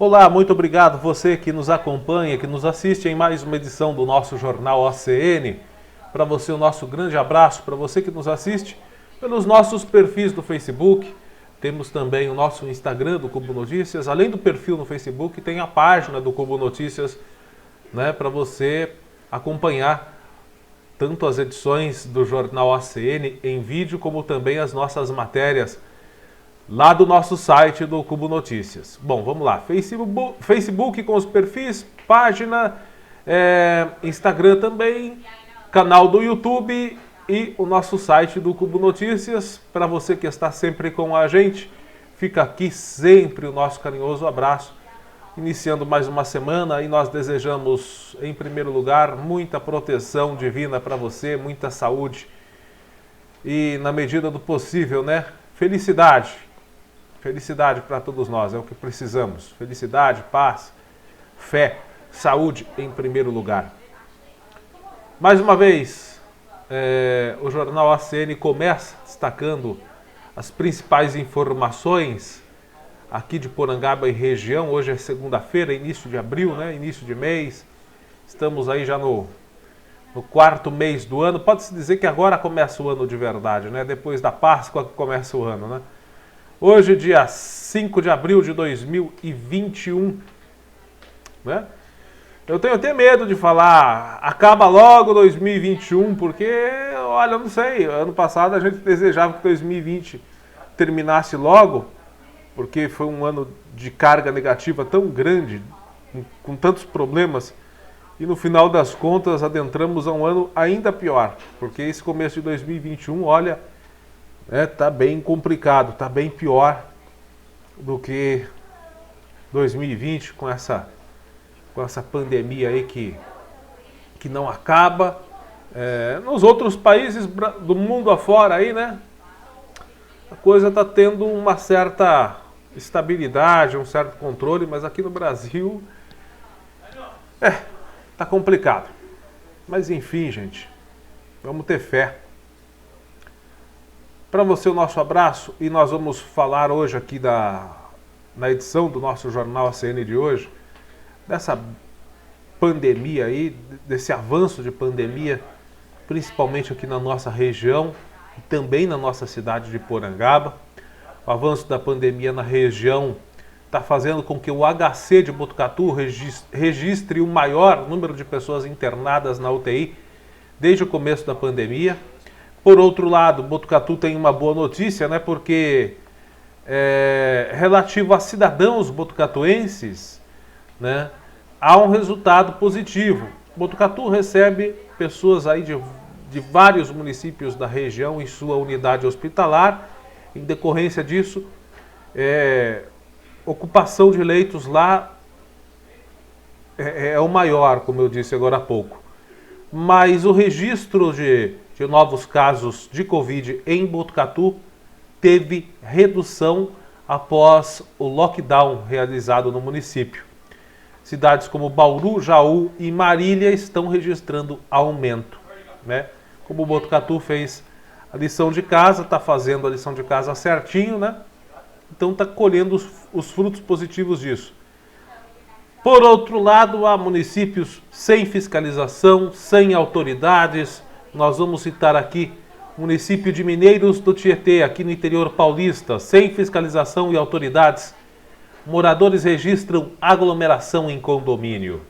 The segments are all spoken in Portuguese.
Olá, muito obrigado você que nos acompanha, que nos assiste em mais uma edição do nosso Jornal OCN. Para você o nosso grande abraço, para você que nos assiste pelos nossos perfis do Facebook. Temos também o nosso Instagram do Cubo Notícias. Além do perfil no Facebook, tem a página do Cubo Notícias, né, para você acompanhar tanto as edições do Jornal OCN em vídeo, como também as nossas matérias lá do nosso site do Cubo Notícias. Bom, vamos lá. Facebook com os perfis, página, Instagram também, canal do YouTube e o nosso site do Cubo Notícias. Para você que está sempre com a gente, fica aqui sempre o nosso carinhoso abraço. Iniciando mais uma semana e nós desejamos, em primeiro lugar, muita proteção divina para você, muita saúde e, na medida do possível, né, felicidade. Felicidade para todos nós, é o que precisamos. Felicidade, paz, fé, saúde em primeiro lugar. Mais uma vez, o Jornal ACN começa destacando as principais informações aqui de Porangaba e região. Hoje é segunda-feira, início de abril, né? Início de mês. Estamos aí já no quarto mês do ano. Pode-se dizer que agora começa o ano de verdade, né? Depois da Páscoa que começa o ano, né? Hoje, dia 5 de abril de 2021, né? Eu tenho até medo de falar, acaba logo 2021, porque, olha, eu não sei, ano passado a gente desejava que 2020 terminasse logo, porque foi um ano de carga negativa tão grande, com tantos problemas, e no final das contas adentramos a um ano ainda pior, porque esse começo de 2021, olha, tá bem complicado, tá bem pior do que 2020 com essa pandemia aí que não acaba. Nos outros países do mundo afora aí, né, a coisa está tendo uma certa estabilidade, um certo controle, mas aqui no Brasil tá complicado. Mas enfim, gente, vamos ter fé. Para você o nosso abraço, e nós vamos falar hoje aqui na edição do nosso Jornal ACN de hoje, dessa pandemia aí, desse avanço de pandemia, principalmente aqui na nossa região e também na nossa cidade de Porangaba. O avanço da pandemia na região está fazendo com que o HC de Botucatu registre o maior número de pessoas internadas na UTI desde o começo da pandemia. Por outro lado, Botucatu tem uma boa notícia, né? Porque relativo a cidadãos botucatuenses, né, há um resultado positivo. Botucatu recebe pessoas aí de vários municípios da região em sua unidade hospitalar. Em decorrência disso, ocupação de leitos lá é o maior, como eu disse agora há pouco. Mas o registro de novos casos de Covid em Botucatu teve redução após o lockdown realizado no município. Cidades como Bauru, Jaú e Marília estão registrando aumento, né? Como Botucatu fez a lição de casa, está fazendo a lição de casa certinho, né? Então está colhendo os frutos positivos disso. Por outro lado, há municípios sem fiscalização, sem autoridades. Nós vamos citar aqui o município de Mineiros do Tietê, aqui no interior paulista, sem fiscalização e autoridades. Moradores registram aglomeração em condomínio.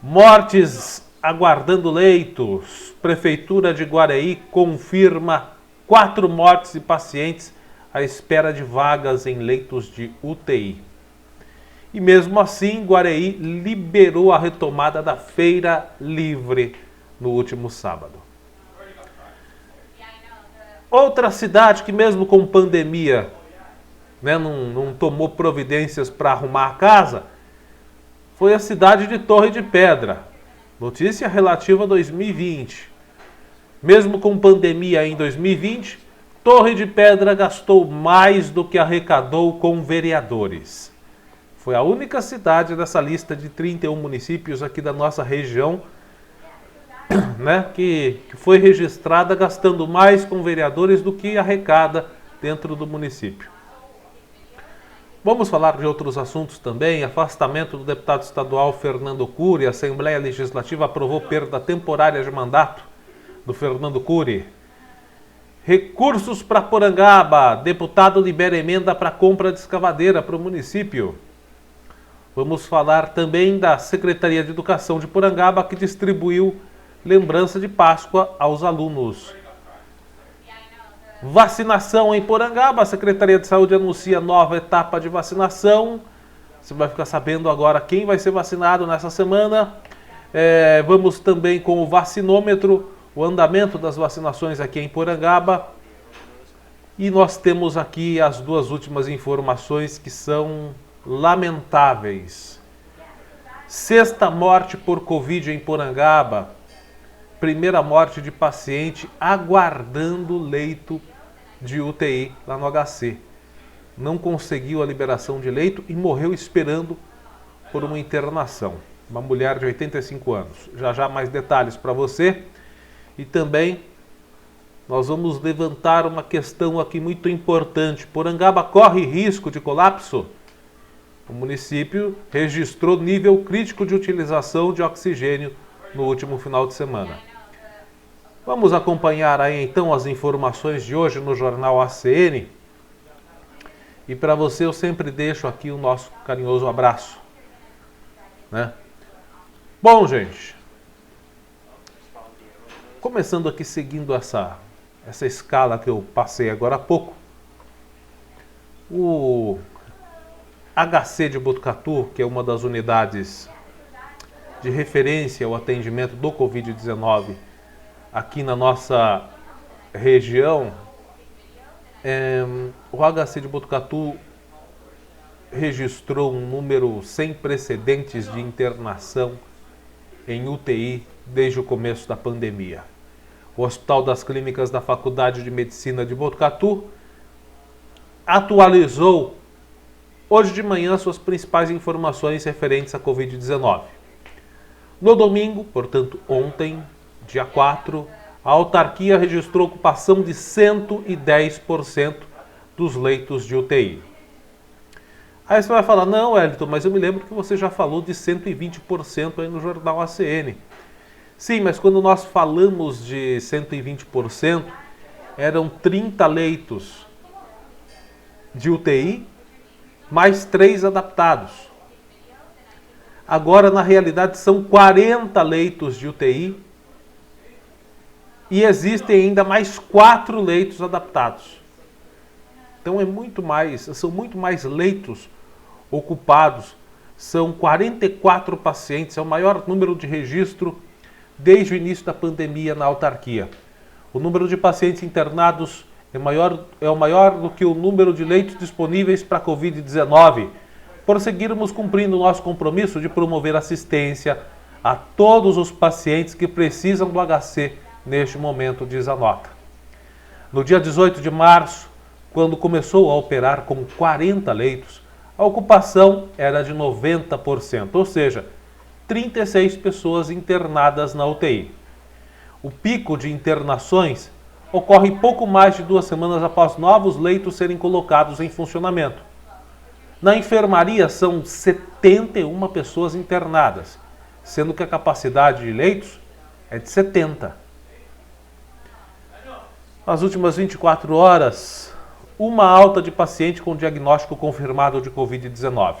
Mortes aguardando leitos. Prefeitura de Guareí confirma 4 mortes de pacientes à espera de vagas em leitos de UTI. E mesmo assim, Guareí liberou a retomada da Feira Livre no último sábado. Outra cidade que mesmo com pandemia, né, não tomou providências para arrumar a casa, foi a cidade de Torre de Pedra. Notícia relativa a 2020. Mesmo com pandemia em 2020, Torre de Pedra gastou mais do que arrecadou com vereadores. Foi a única cidade dessa lista de 31 municípios aqui da nossa região, né, que foi registrada gastando mais com vereadores do que arrecada dentro do município. Vamos falar de outros assuntos também. Afastamento do deputado estadual Fernando Cury. A Assembleia Legislativa aprovou perda temporária de mandato do Fernando Cury. Recursos para Porangaba. Deputado libera emenda para compra de escavadeira para o município. Vamos falar também da Secretaria de Educação de Porangaba, que distribuiu lembrança de Páscoa aos alunos. Vacinação em Porangaba. A Secretaria de Saúde anuncia nova etapa de vacinação. Você vai ficar sabendo agora quem vai ser vacinado nessa semana. Vamos também com o vacinômetro, o andamento das vacinações aqui em Porangaba. E nós temos aqui as duas últimas informações que são lamentáveis. Sexta morte por Covid em Porangaba. Primeira morte de paciente aguardando leito de UTI lá no HC. Não conseguiu a liberação de leito e morreu esperando por uma internação. Uma mulher de 85 anos. Já mais detalhes para você. E também nós vamos levantar uma questão aqui muito importante. Porangaba corre risco de colapso? O município registrou nível crítico de utilização de oxigênio no último final de semana. Vamos acompanhar aí então as informações de hoje no Jornal ACN. E para você eu sempre deixo aqui o nosso carinhoso abraço, né? Bom, gente, começando aqui seguindo essa escala que eu passei agora há pouco, o HC de Botucatu, que é uma das unidades de referência ao atendimento do Covid-19 aqui na nossa região, o HC de Botucatu registrou um número sem precedentes de internação em UTI desde o começo da pandemia. O Hospital das Clínicas da Faculdade de Medicina de Botucatu atualizou hoje de manhã suas principais informações referentes à Covid-19. No domingo, portanto ontem, dia 4, a autarquia registrou ocupação de 110% dos leitos de UTI. Aí você vai falar, não, Wellington, mas eu me lembro que você já falou de 120% aí no Jornal ACN. Sim, mas quando nós falamos de 120%, eram 30 leitos de UTI, mais 3 adaptados. Agora, na realidade, são 40 leitos de UTI e existem ainda mais 4 leitos adaptados. Então são muito mais leitos ocupados. São 44 pacientes, é o maior número de registro desde o início da pandemia na autarquia. O número de pacientes internados é o maior do que o número de leitos disponíveis para a Covid-19. Prosseguirmos cumprindo o nosso compromisso de promover assistência a todos os pacientes que precisam do HC neste momento, diz a nota. No dia 18 de março, quando começou a operar com 40 leitos, a ocupação era de 90%, ou seja, 36 pessoas internadas na UTI. O pico de internações ocorre pouco mais de 2 semanas após novos leitos serem colocados em funcionamento. Na enfermaria são 71 pessoas internadas, sendo que a capacidade de leitos é de 70. Nas últimas 24 horas, uma alta de paciente com diagnóstico confirmado de Covid-19.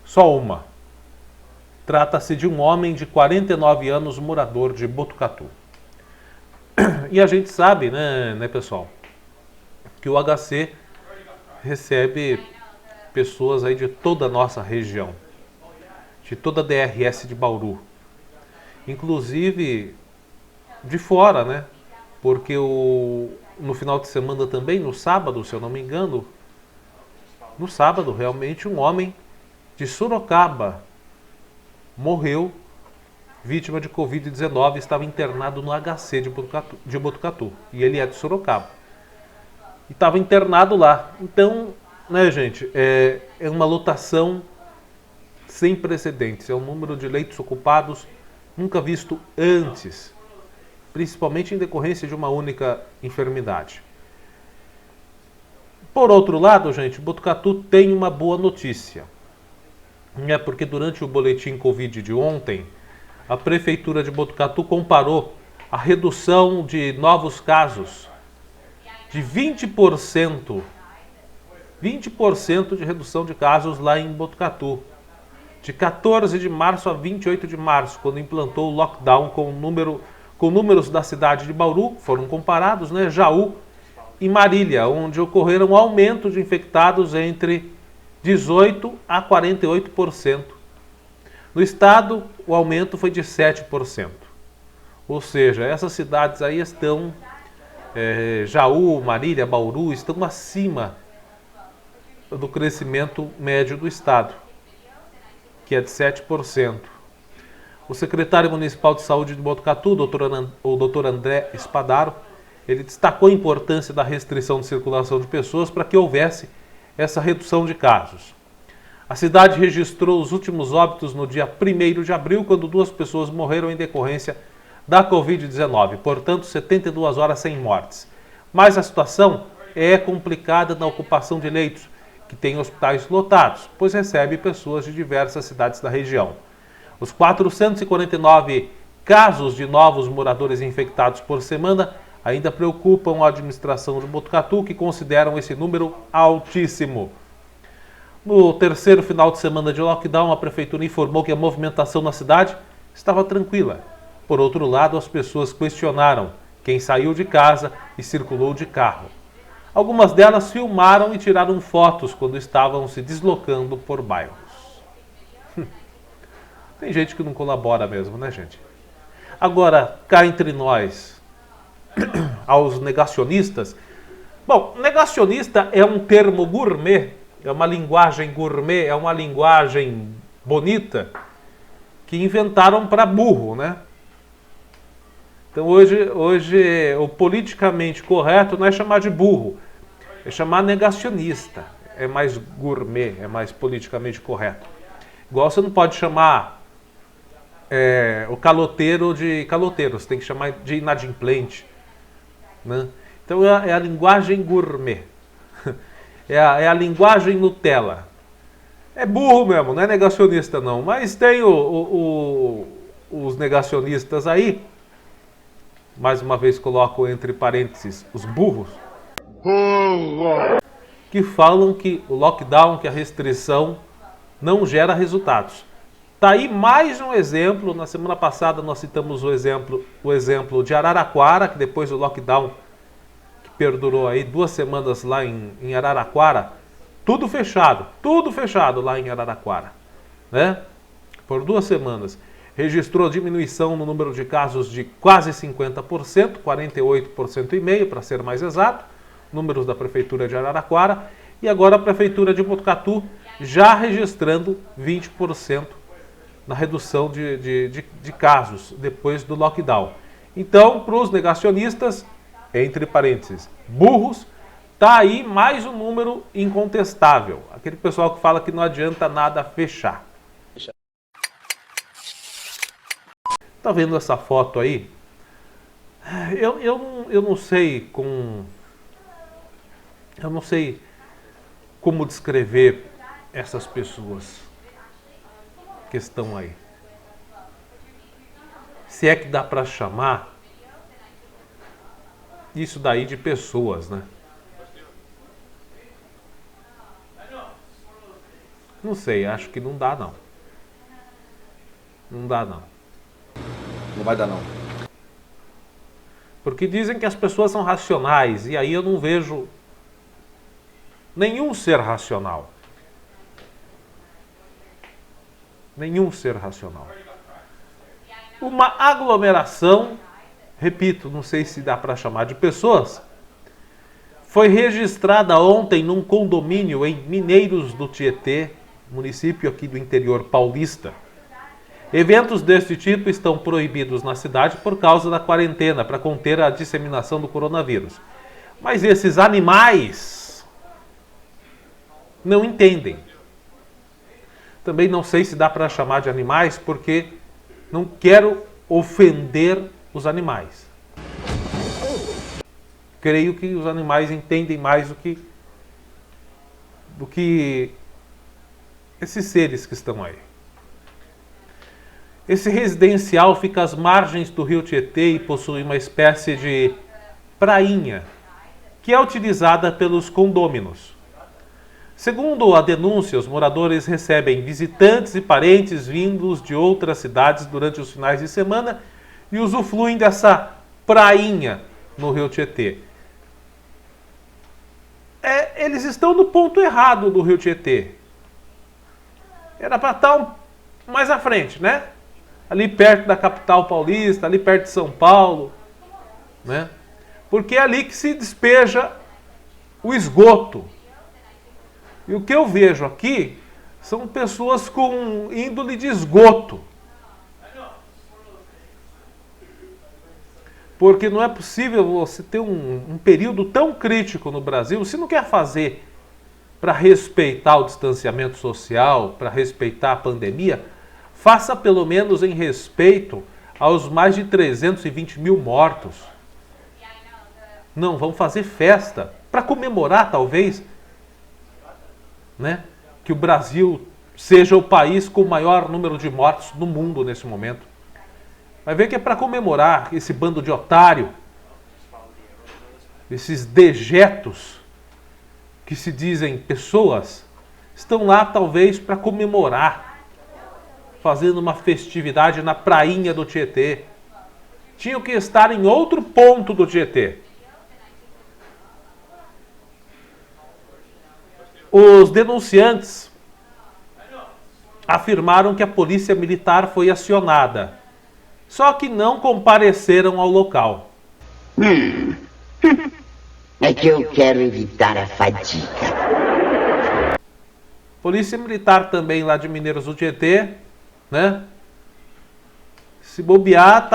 Só uma. Trata-se de um homem de 49 anos, morador de Botucatu. E a gente sabe, né, pessoal, que o HC recebe pessoas aí de toda a nossa região, de toda a DRS de Bauru, inclusive de fora, né? Porque no final de semana também, no sábado, se eu não me engano, no sábado realmente um homem de Sorocaba morreu vítima de Covid-19, estava internado no HC de Botucatu, e ele é de Sorocaba. E estava internado lá. Então, né, gente, é uma lotação sem precedentes, é um número de leitos ocupados nunca visto antes, principalmente em decorrência de uma única enfermidade. Por outro lado, gente, Botucatu tem uma boa notícia. Porque durante o boletim Covid de ontem, a Prefeitura de Botucatu comparou a redução de novos casos de 20%. 20% de redução de casos lá em Botucatu. De 14 de março a 28 de março, quando implantou o lockdown com números da cidade de Bauru, foram comparados, né, Jaú e Marília, onde ocorreram um aumento de infectados entre 18% a 48%. No estado, o aumento foi de 7%. Ou seja, essas cidades aí estão, Jaú, Marília, Bauru, estão acima do crescimento médio do estado, que é de 7%. O secretário municipal de saúde de Botucatu, o doutor André Spadaro, ele destacou a importância da restrição de circulação de pessoas para que houvesse essa redução de casos. A cidade registrou os últimos óbitos no dia 1º de abril, quando 2 pessoas morreram em decorrência da Covid-19, portanto 72 horas sem mortes. Mas a situação é complicada na ocupação de leitos, que tem hospitais lotados, pois recebe pessoas de diversas cidades da região. Os 449 casos de novos moradores infectados por semana ainda preocupam a administração de Botucatu, que consideram esse número altíssimo. No terceiro final de semana de lockdown, a prefeitura informou que a movimentação na cidade estava tranquila. Por outro lado, as pessoas questionaram quem saiu de casa e circulou de carro. Algumas delas filmaram e tiraram fotos quando estavam se deslocando por bairros. Tem gente que não colabora mesmo, né, gente? Agora, cá entre nós, aos negacionistas. Bom, negacionista é um termo gourmet, é uma linguagem gourmet, é uma linguagem bonita que inventaram para burro, né? Então hoje o politicamente correto não é chamar de burro, é chamar negacionista. É mais gourmet, é mais politicamente correto. Igual você não pode chamar o caloteiro de caloteiro, você tem que chamar de inadimplente, né? Então é a linguagem gourmet, é a linguagem Nutella. É burro mesmo, não é negacionista não, mas tem os negacionistas aí. Mais uma vez coloco entre parênteses os burros, que falam que o lockdown, que a restrição não gera resultados. Tá aí mais um exemplo. Na semana passada nós citamos o exemplo de Araraquara, que depois do lockdown, que perdurou aí 2 semanas lá em Araraquara, tudo fechado lá em Araraquara, né? Por 2 semanas. Registrou diminuição no número de casos de quase 50%, 48,5% para ser mais exato, números da Prefeitura de Araraquara, e agora a Prefeitura de Botucatu já registrando 20% na redução de casos depois do lockdown. Então, para os negacionistas, entre parênteses, burros, está aí mais um número incontestável. Aquele pessoal que fala que não adianta nada fechar. Tá vendo essa foto aí? Eu não sei como descrever essas pessoas que estão aí. Se é que dá para chamar isso daí de pessoas, né? Não sei, acho que não dá não. Não dá não. Não vai dar não. Porque dizem que as pessoas são racionais, e aí eu não vejo nenhum ser racional. Nenhum ser racional. Uma aglomeração, repito, não sei se dá para chamar de pessoas, foi registrada ontem num condomínio em Mineiros do Tietê, município aqui do interior paulista. Eventos deste tipo estão proibidos na cidade por causa da quarentena, para conter a disseminação do coronavírus. Mas esses animais não entendem. Também não sei se dá para chamar de animais, porque não quero ofender os animais. Creio que os animais entendem mais do que do que esses seres que estão aí. Esse residencial fica às margens do rio Tietê e possui uma espécie de prainha, que é utilizada pelos condôminos. Segundo a denúncia, os moradores recebem visitantes e parentes vindos de outras cidades durante os finais de semana e usufruem dessa prainha no rio Tietê. Eles estão no ponto errado do rio Tietê. Era para estar mais à frente, né? Ali perto da capital paulista, ali perto de São Paulo, né? Porque é ali que se despeja o esgoto. E o que eu vejo aqui são pessoas com índole de esgoto. Porque não é possível você ter um período tão crítico no Brasil, se não quer fazer para respeitar o distanciamento social, para respeitar a pandemia, faça pelo menos em respeito aos mais de 320 mil mortos. Não, vamos fazer festa para comemorar, talvez, né, que o Brasil seja o país com o maior número de mortos no mundo nesse momento. Vai ver que é para comemorar esse bando de otário, esses dejetos que se dizem pessoas, estão lá talvez para comemorar, fazendo uma festividade na prainha do Tietê. Tinham que estar em outro ponto do Tietê. Os denunciantes afirmaram que a polícia militar foi acionada, só que não compareceram ao local. É que eu quero evitar a fadiga. Polícia militar também lá de Mineiros do Tietê, né? Se bobear,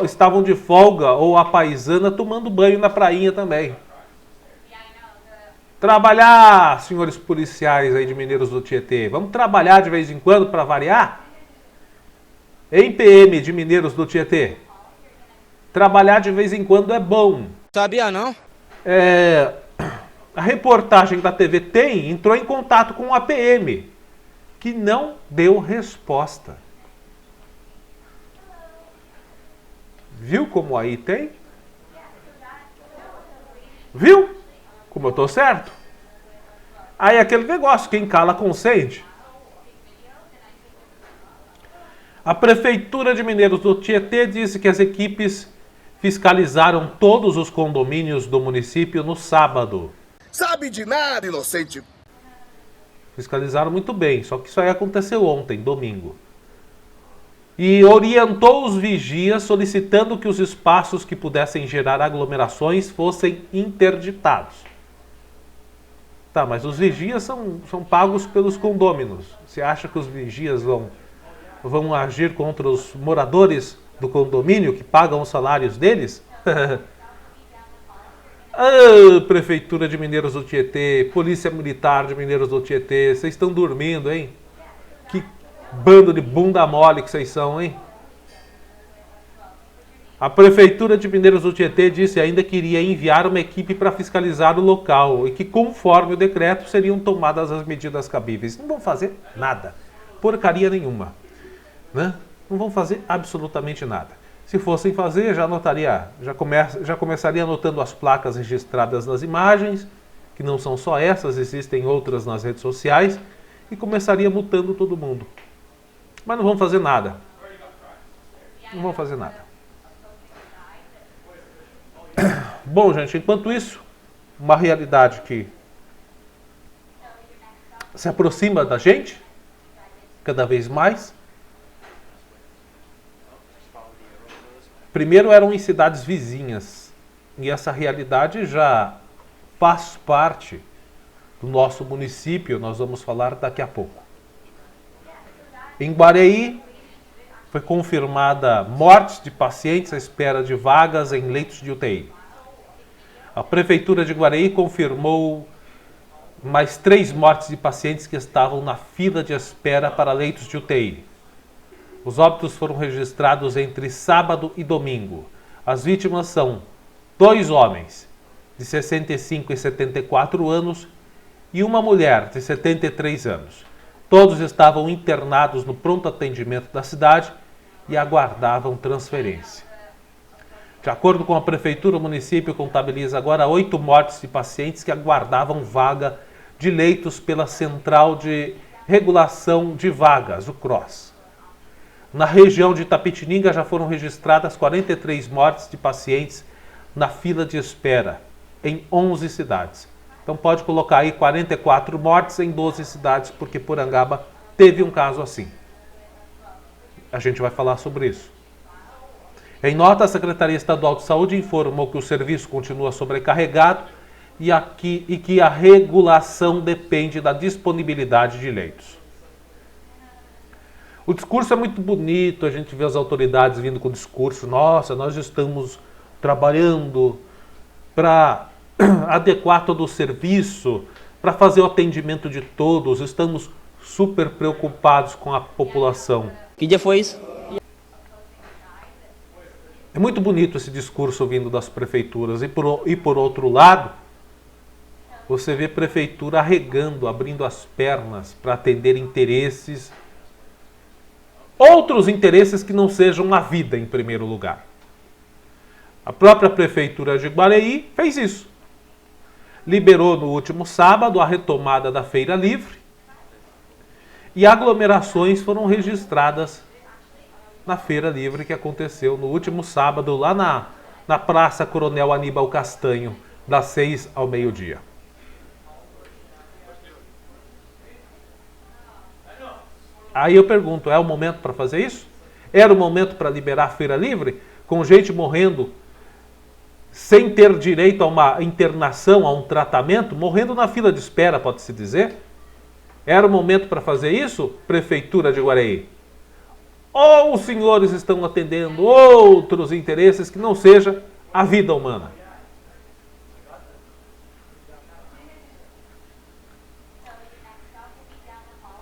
estavam de folga ou a paisana tomando banho na prainha também. Trabalhar, senhores policiais aí de Mineiros do Tietê. Vamos trabalhar de vez em quando para variar? Em PM de Mineiros do Tietê. Trabalhar de vez em quando é bom. Sabia não? A reportagem da TV Tem entrou em contato com a PM, que não deu resposta. Viu como aí tem? Viu? Como eu tô certo? Aí aquele negócio, quem cala consente. A Prefeitura de Mineiros do Tietê disse que as equipes fiscalizaram todos os condomínios do município no sábado. Sabe de nada, inocente. Fiscalizaram muito bem, só que isso aí aconteceu ontem, domingo. E orientou os vigias solicitando que os espaços que pudessem gerar aglomerações fossem interditados. Tá, mas os vigias são pagos pelos condôminos. Você acha que os vigias vão agir contra os moradores do condomínio que pagam os salários deles? Prefeitura de Mineiros do Tietê, Polícia Militar de Mineiros do Tietê, vocês estão dormindo, hein? Que bando de bunda mole que vocês são, hein? A Prefeitura de Mineiros do Tietê disse ainda que iria enviar uma equipe para fiscalizar o local e que, conforme o decreto, seriam tomadas as medidas cabíveis. Não vão fazer nada, porcaria nenhuma, né? Não vão fazer absolutamente nada. Se fossem fazer, já começaria anotando as placas registradas nas imagens, que não são só essas, existem outras nas redes sociais, e começaria multando todo mundo. Mas não vão fazer nada. Não vão fazer nada. Bom, gente, enquanto isso, uma realidade que se aproxima da gente, cada vez mais. Primeiro eram em cidades vizinhas, e essa realidade já faz parte do nosso município, nós vamos falar daqui a pouco. Em Guareí, foi confirmada mortes de pacientes à espera de vagas em leitos de UTI. A Prefeitura de Guareí confirmou mais 3 mortes de pacientes que estavam na fila de espera para leitos de UTI. Os óbitos foram registrados entre sábado e domingo. As vítimas são 2 homens de 65 e 74 anos e uma mulher de 73 anos. Todos estavam internados no pronto atendimento da cidade e aguardavam transferência. De acordo com a prefeitura, o município contabiliza agora 8 mortes de pacientes que aguardavam vaga de leitos pela Central de Regulação de Vagas, o CROSS. Na região de Itapetininga já foram registradas 43 mortes de pacientes na fila de espera, em 11 cidades. Então pode colocar aí 44 mortes em 12 cidades, porque Porangaba teve um caso assim. A gente vai falar sobre isso. Em nota, a Secretaria Estadual de Saúde informou que o serviço continua sobrecarregado e que a regulação depende da disponibilidade de leitos. O discurso é muito bonito, a gente vê as autoridades vindo com o discurso, nossa, nós estamos trabalhando para adequar todo o serviço, para fazer o atendimento de todos, estamos super preocupados com a população. Que dia foi isso? É muito bonito esse discurso vindo das prefeituras e por outro lado, você vê a prefeitura arregando, abrindo as pernas para atender interesses, outros interesses que não sejam a vida em primeiro lugar. A própria prefeitura de Guareí fez isso. Liberou no último sábado a retomada da Feira Livre e aglomerações foram registradas na Feira Livre que aconteceu no último sábado lá na Praça Coronel Aníbal Castanho, das 6 ao meio-dia. Aí eu pergunto, é o momento para fazer isso? Era o momento para liberar a Feira Livre, com gente morrendo sem ter direito a uma internação, a um tratamento, morrendo na fila de espera, pode-se dizer? Era o momento para fazer isso, Prefeitura de Guareí? Ou os senhores estão atendendo outros interesses que não seja a vida humana?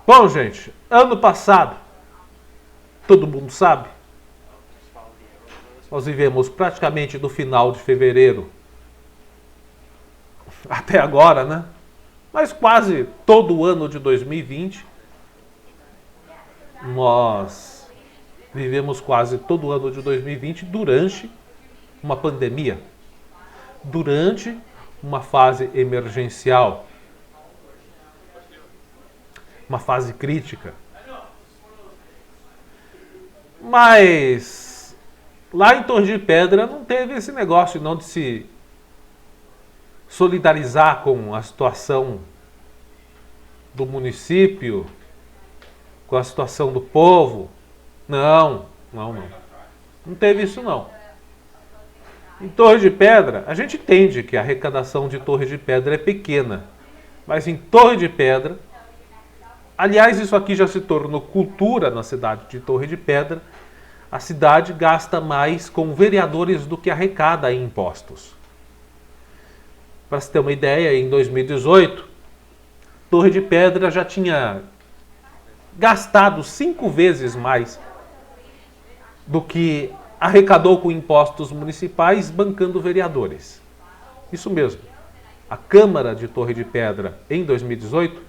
Bom, gente, ano passado, todo mundo sabe, nós vivemos praticamente do final de fevereiro até agora, né? Mas quase todo o ano de 2020, nós vivemos quase todo o ano de 2020 durante uma pandemia, durante uma fase emergencial, uma fase crítica. Mas lá em Torres de Pedra não teve esse negócio não de se solidarizar com a situação do município, com a situação do povo. Não teve isso não. Em Torres de Pedra, a gente entende que a arrecadação de Torres de Pedra é pequena, mas em Torres de Pedra, aliás, isso aqui já se tornou cultura na cidade de Torres de Pedra, a cidade gasta mais com vereadores do que arrecada em impostos. Para se ter uma ideia, em 2018, Torres de Pedra já tinha gastado 5 vezes mais do que arrecadou com impostos municipais bancando vereadores. Isso mesmo. A Câmara de Torres de Pedra, em 2018,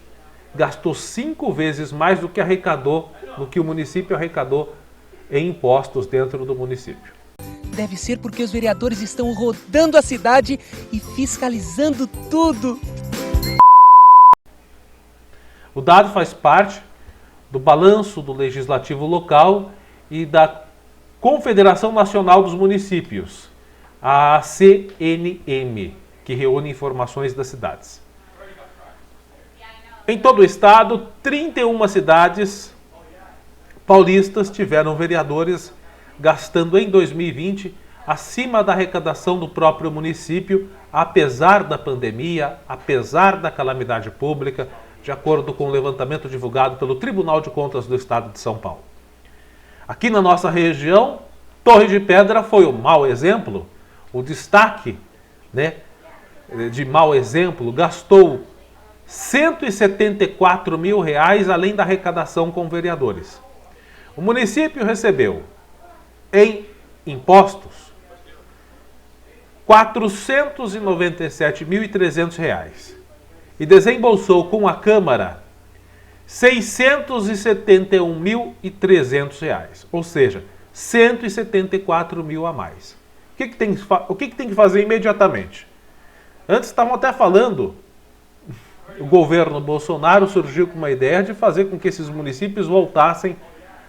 gastou 5 vezes mais do que arrecadou, do que o município arrecadou em impostos dentro do município. Deve ser porque os vereadores estão rodando a cidade e fiscalizando tudo. O dado faz parte do balanço do Legislativo Local e da Confederação Nacional dos Municípios, a CNM, que reúne informações das cidades. Em todo o estado, 31 cidades paulistas tiveram vereadores gastando em 2020 acima da arrecadação do próprio município, apesar da pandemia, apesar da calamidade pública, de acordo com o levantamento divulgado pelo Tribunal de Contas do Estado de São Paulo. Aqui na nossa região, Torres de Pedra foi o mau exemplo, o destaque, de mau exemplo, gastou 174 mil reais além da arrecadação com vereadores. O município recebeu em impostos R$ 497.300 e desembolsou com a Câmara R$ 671.300, ou seja, 174 mil a mais. O que tem que fazer imediatamente? Antes estavam até falando, o governo Bolsonaro surgiu com uma ideia de fazer com que esses municípios voltassem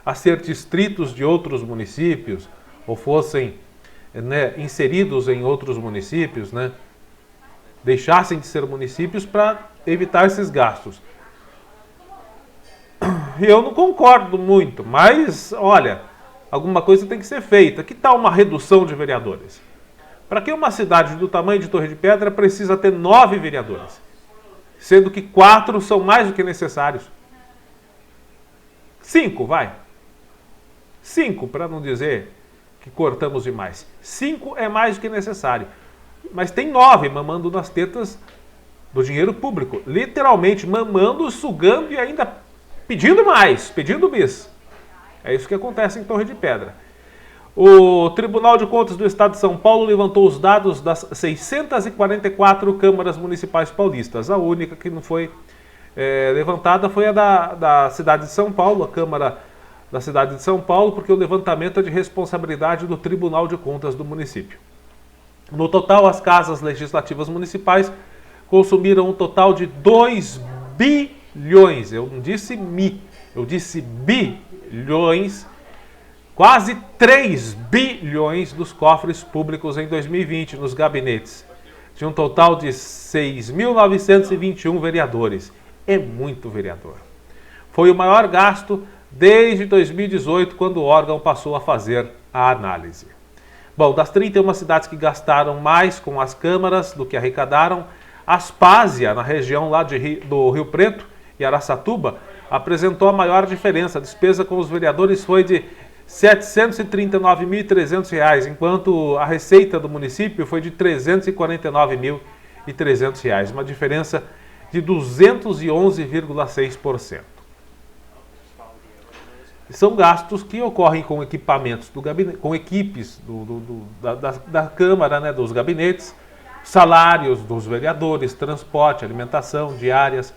a ser distritos de outros municípios, ou fossem, né, inseridos em outros municípios, né, deixassem de ser municípios para evitar esses gastos. Eu não concordo muito, mas, olha, alguma coisa tem que ser feita. Que tal uma redução de vereadores? Para que uma cidade do tamanho de Torre de Pedra precisa ter 9 vereadores, sendo que 4 são mais do que necessários? 5, vai. 5, para não dizer que cortamos demais. 5 é mais do que necessário. Mas tem 9 mamando nas tetas do dinheiro público. Literalmente mamando, sugando e ainda pedindo mais, pedindo bis. É isso que acontece em Torre de Pedra. O Tribunal de Contas do Estado de São Paulo levantou os dados das 644 câmaras municipais paulistas. A única que não foi levantada foi a da cidade de São Paulo, a Câmara da cidade de São Paulo, porque o levantamento é de responsabilidade do Tribunal de Contas do município. No total, as casas legislativas municipais consumiram um total de 2 bilhões, eu não disse mi, eu disse bilhões, quase 3 bilhões dos cofres públicos em 2020 nos gabinetes, de um total de 6.921 vereadores. É muito vereador. Foi o maior gasto desde 2018, quando o órgão passou a fazer a análise. Bom, das 31 cidades que gastaram mais com as câmaras do que arrecadaram, Aspásia, na região lá do Rio Preto e Araçatuba, apresentou a maior diferença. A despesa com os vereadores foi de R$ 739.300, enquanto a receita do município foi de R$ 349.300, uma diferença de 211,6%. São gastos que ocorrem com equipamentos do gabinete, com equipes da Câmara, né, dos gabinetes, salários dos vereadores, transporte, alimentação, diárias,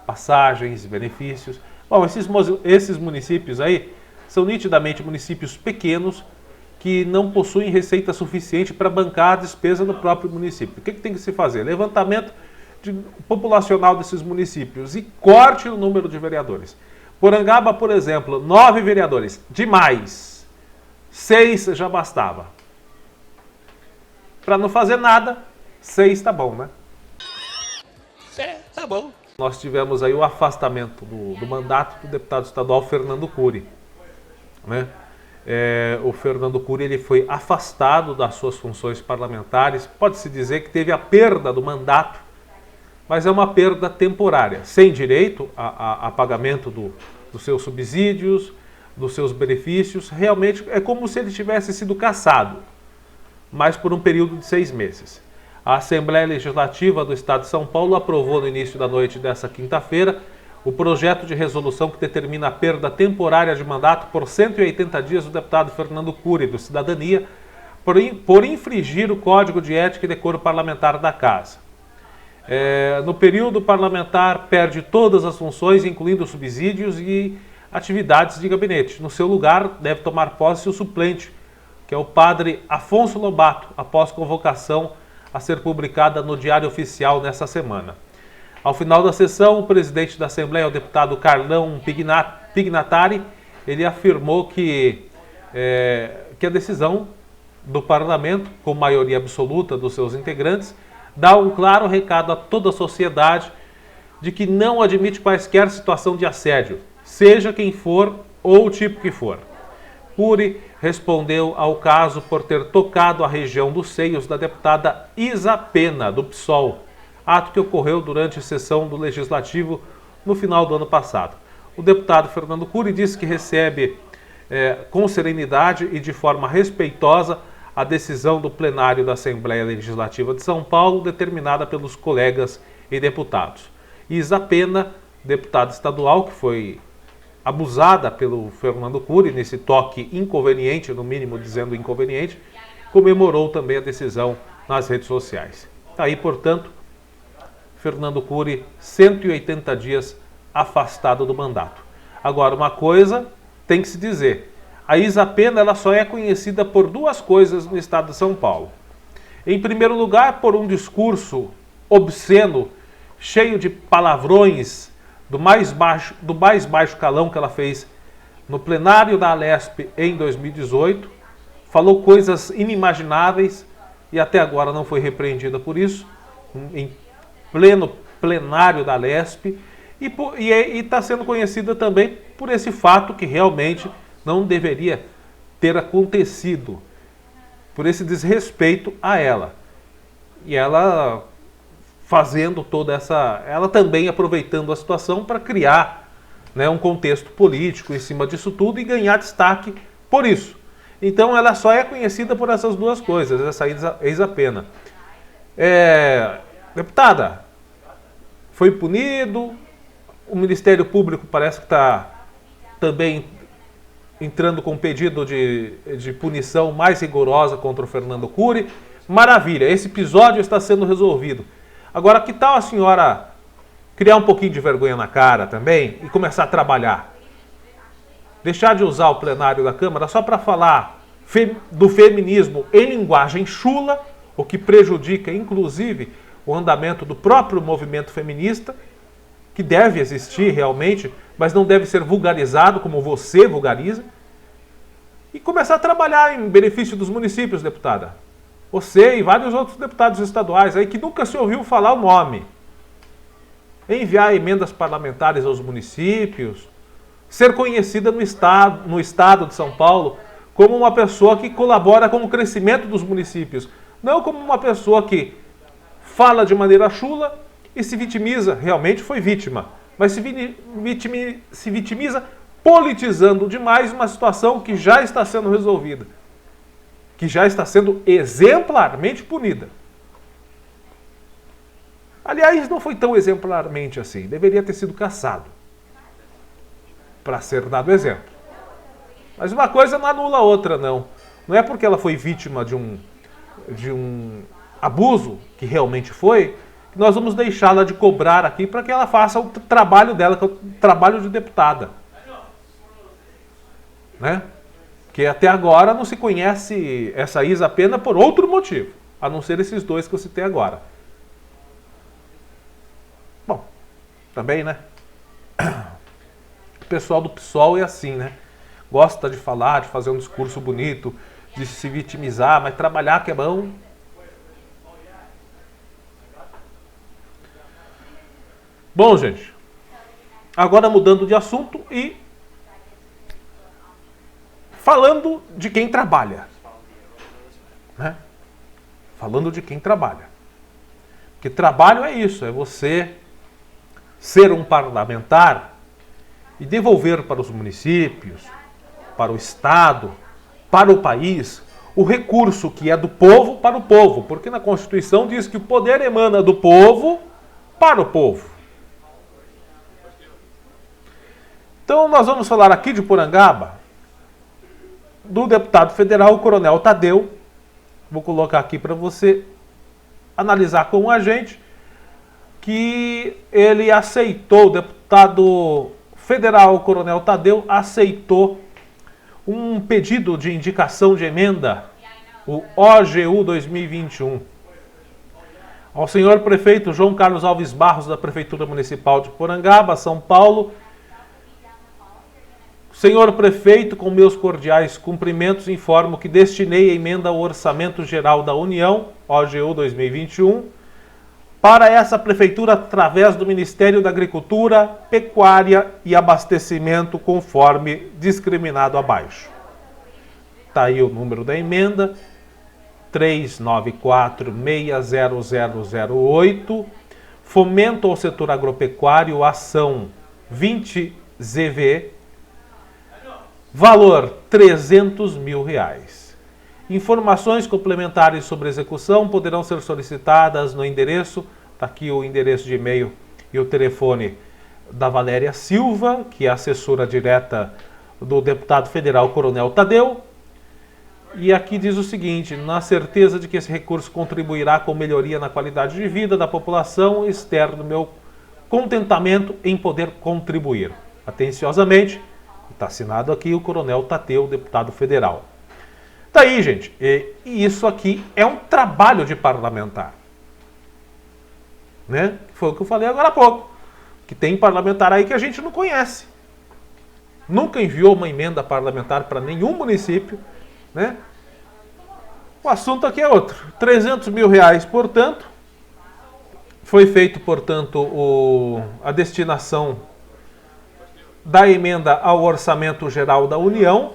passagens, benefícios. Bom, esses municípios aí são nitidamente municípios pequenos que não possuem receita suficiente para bancar a despesa do próprio município. O que tem que se fazer? Levantamento populacional desses municípios e corte no número de vereadores. Porangaba, por exemplo, 9 vereadores, demais. 6 já bastava. Para não fazer nada, 6 tá bom, né? Tá bom. Nós tivemos aí o afastamento do mandato do deputado estadual Fernando Cury, né? O Fernando Cury, ele foi afastado das suas funções parlamentares. Pode-se dizer que teve a perda do mandato, mas é uma perda temporária, sem direito a pagamento dos seus subsídios, dos seus benefícios. Realmente é como se ele tivesse sido cassado, mas por um período de 6 meses. A Assembleia Legislativa do Estado de São Paulo aprovou no início da noite dessa quinta-feira o projeto de resolução que determina a perda temporária de mandato por 180 dias do deputado Fernando Cury, do Cidadania, por infringir o Código de Ética e Decoro Parlamentar da Casa. No período parlamentar, perde todas as funções, incluindo subsídios e atividades de gabinete. No seu lugar, deve tomar posse o suplente, que é o padre Afonso Lobato, após convocação a ser publicada no Diário Oficial nessa semana. Ao final da sessão, o presidente da Assembleia, o deputado Carlão Pignatari, ele afirmou que a decisão do parlamento, com maioria absoluta dos seus integrantes, dá um claro recado a toda a sociedade de que não admite quaisquer situação de assédio, seja quem for ou o tipo que for. Cury respondeu ao caso por ter tocado a região dos seios da deputada Isa Pena, do PSOL, ato que ocorreu durante a sessão do Legislativo no final do ano passado. O deputado Fernando Cury disse que recebe com serenidade e de forma respeitosa a decisão do plenário da Assembleia Legislativa de São Paulo, determinada pelos colegas e deputados. Isa Pena, deputada estadual, que foi abusada pelo Fernando Cury nesse toque inconveniente, no mínimo dizendo inconveniente, comemorou também a decisão nas redes sociais. Tá aí, portanto, Fernando Cury, 180 dias afastado do mandato. Agora, uma coisa tem que se dizer. A Isa Pena ela só é conhecida por duas coisas no estado de São Paulo. Em primeiro lugar, por um discurso obsceno, cheio de palavrões, do mais baixo calão que ela fez no plenário da Alesp em 2018. Falou coisas inimagináveis e até agora não foi repreendida por isso, em pleno plenário da Alesp. E está sendo conhecida também por esse fato que realmente não deveria ter acontecido, por esse desrespeito a ela. E ela fazendo toda essa... ela também aproveitando a situação para criar, né, um contexto político em cima disso tudo e ganhar destaque por isso. Então ela só é conhecida por essas duas coisas, essa Isa Pena. Deputada, foi punido, o Ministério Público parece que está também entrando com um pedido de punição mais rigorosa contra o Fernando Cury. Maravilha, esse episódio está sendo resolvido. Agora, que tal a senhora criar um pouquinho de vergonha na cara também e começar a trabalhar? Deixar de usar o plenário da Câmara só para falar do feminismo em linguagem chula, o que prejudica, inclusive, o andamento do próprio movimento feminista, que deve existir realmente, mas não deve ser vulgarizado como você vulgariza, e começar a trabalhar em benefício dos municípios, deputada. Você e vários outros deputados estaduais aí que nunca se ouviu falar o nome. Enviar emendas parlamentares aos municípios, ser conhecida no estado de São Paulo como uma pessoa que colabora com o crescimento dos municípios, não como uma pessoa que fala de maneira chula e se vitimiza, realmente foi vítima, mas se vitimiza politizando demais uma situação que já está sendo resolvida, que já está sendo exemplarmente punida. Aliás, não foi tão exemplarmente assim, deveria ter sido cassado para ser dado exemplo. Mas uma coisa não anula a outra, não. Não é porque ela foi vítima de um abuso, que realmente foi, que nós vamos deixá-la de cobrar aqui para que ela faça o trabalho dela, que é o trabalho de deputada. Né? Que até agora não se conhece essa Isa Pena por outro motivo, a não ser esses dois que eu citei agora. Bom, também, né? O pessoal do PSOL é assim, né? Gosta de falar, de fazer um discurso bonito, de se vitimizar, mas trabalhar que é bom. Bom, gente, agora mudando de assunto e falando de quem trabalha. Né? Falando de quem trabalha. Porque trabalho é isso, é você ser um parlamentar e devolver para os municípios, para o Estado, para o país, o recurso que é do povo para o povo. Porque na Constituição diz que o poder emana do povo para o povo. Então nós vamos falar aqui de Porangaba, do deputado federal, o Coronel Tadeu. Vou colocar aqui para você analisar com a gente que ele aceitou, o deputado federal, o Coronel Tadeu, aceitou um pedido de indicação de emenda, o OGU 2021. Ao senhor prefeito João Carlos Alves Barros, da Prefeitura Municipal de Porangaba, São Paulo. Senhor prefeito, com meus cordiais cumprimentos, informo que destinei a emenda ao Orçamento Geral da União, OGU 2021, para essa prefeitura através do Ministério da Agricultura, Pecuária e Abastecimento, conforme discriminado abaixo. Está aí o número da emenda, 394-60008, Fomento ao Setor Agropecuário, ação 20ZV, valor R$300 mil. Informações complementares sobre a execução poderão ser solicitadas no endereço, está aqui o endereço de e-mail e o telefone da Valéria Silva, que é assessora direta do deputado federal Coronel Tadeu. E aqui diz o seguinte: na certeza de que esse recurso contribuirá com melhoria na qualidade de vida da população, externo meu contentamento em poder contribuir. Atenciosamente, está assinado aqui o Coronel Tadeu, deputado federal. Tá aí, gente. E isso aqui é um trabalho de parlamentar. Né? Foi o que eu falei agora há pouco. Que tem parlamentar aí que a gente não conhece. Nunca enviou uma emenda parlamentar para nenhum município. Né? O assunto aqui é outro. 300 mil reais, portanto, foi feito, portanto, a destinação da emenda ao Orçamento Geral da União.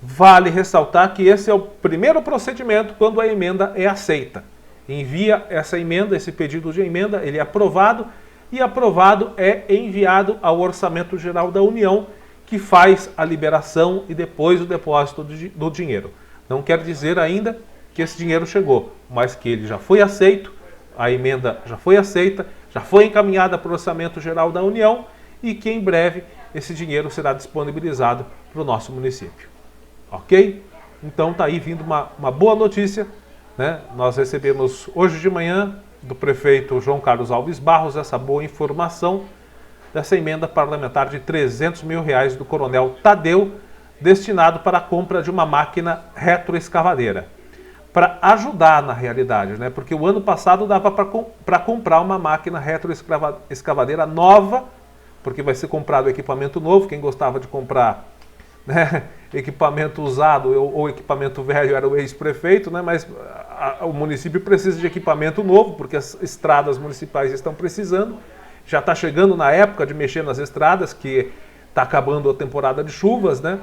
Vale ressaltar que esse é o primeiro procedimento quando a emenda é aceita. Envia essa emenda, esse pedido de emenda, ele é aprovado, e aprovado é enviado ao Orçamento Geral da União, que faz a liberação e depois o depósito do dinheiro. Não quer dizer ainda que esse dinheiro chegou, mas que ele já foi aceito, a emenda já foi aceita, já foi encaminhada para o Orçamento Geral da União e que em breve esse dinheiro será disponibilizado para o nosso município. Ok? Então está aí vindo uma boa notícia, né? Nós recebemos hoje de manhã do prefeito João Carlos Alves Barros essa boa informação dessa emenda parlamentar de 300 mil reais do Coronel Tadeu, destinado para a compra de uma máquina retroescavadeira. Para ajudar na realidade, né? Porque o ano passado dava para comprar uma máquina retroescavadeira nova, porque vai ser comprado equipamento novo. Quem gostava de comprar, né, equipamento usado ou equipamento velho era o ex-prefeito, né? Mas o município precisa de equipamento novo, porque as estradas municipais estão precisando. Já está chegando na época de mexer nas estradas, que está acabando a temporada de chuvas, né?